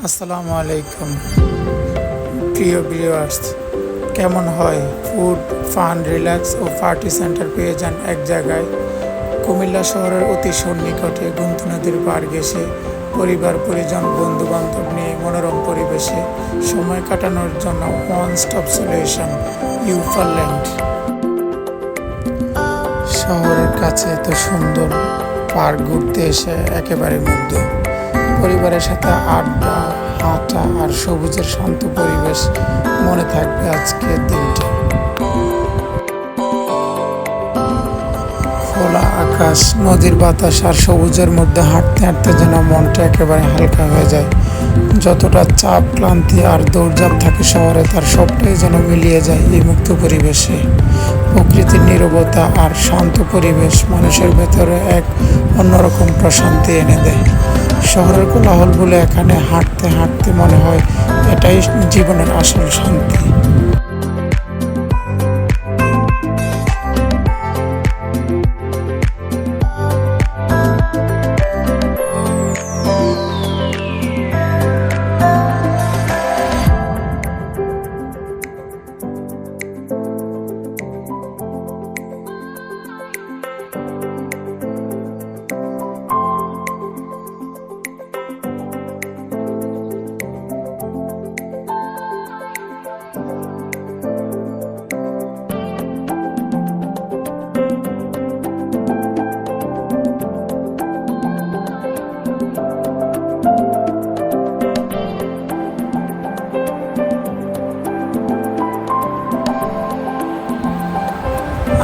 আসসালামু আলাইকুম প্রিয় ভিউয়ার্স, কেমন হয় ফুড, ফান, রিল্যাক্স ও পার্টি সেন্টার পেয়ে যান এক জায়গায়। কুমিল্লা শহরের অতি সন্নিকটে গুমতি নদীর পাড় ঘেঁষে পরিবার, পরিজন, বন্ধু বান্ধব নিয়ে মনোরম পরিবেশে সময় কাটানোর জন্য ওয়ান স্টপ সলিউশন ইউফারল্যান্ড। শহরের কাছে এত সুন্দর পার্ক ঘুরতে এসে একেবারে মুগ্ধ। পরিবারের সাথে আড্ডা, হাঁটা আর সবুজের শান্ত পরিবেশ মনে থাকবে আজকের দিনটি। খোলা আকাশ, নদীর বাতাস আর সবুজের মধ্যে হাঁটতে হাঁটতে যেন মনটা একেবারে হালকা হয়ে যায়। যতটা চাপ, ক্লান্তি আর দৌড়ঝাঁপ থাকে শহরে, তার সবটাই যেন মিলিয়ে যায় এই মুক্ত পরিবেশে। প্রকৃতির নীরবতা আর শান্ত পরিবেশ মানুষের ভেতরে এক অন্যরকম প্রশান্তি এনে দেয়। শহরের কোলাহল বলে এখানে হাঁটতে হাঁটতে মনে হয় এটাই জীবনের আসল শান্তি।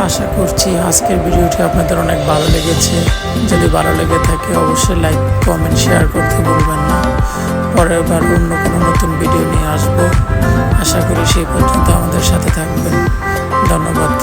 আশা করছি আজকের ভিডিওটি আপনাদের অনেক ভালো লেগেছে। যদি ভালো লেগে থাকে অবশ্যই লাইক, কমেন্ট, শেয়ার করতে ভুলবেন না। পরের বার অন্য কোনো নতুন ভিডিও নিয়ে আসবো। আশা করি সেই পর্যন্ত আমাদের সাথে থাকবেন। ধন্যবাদ।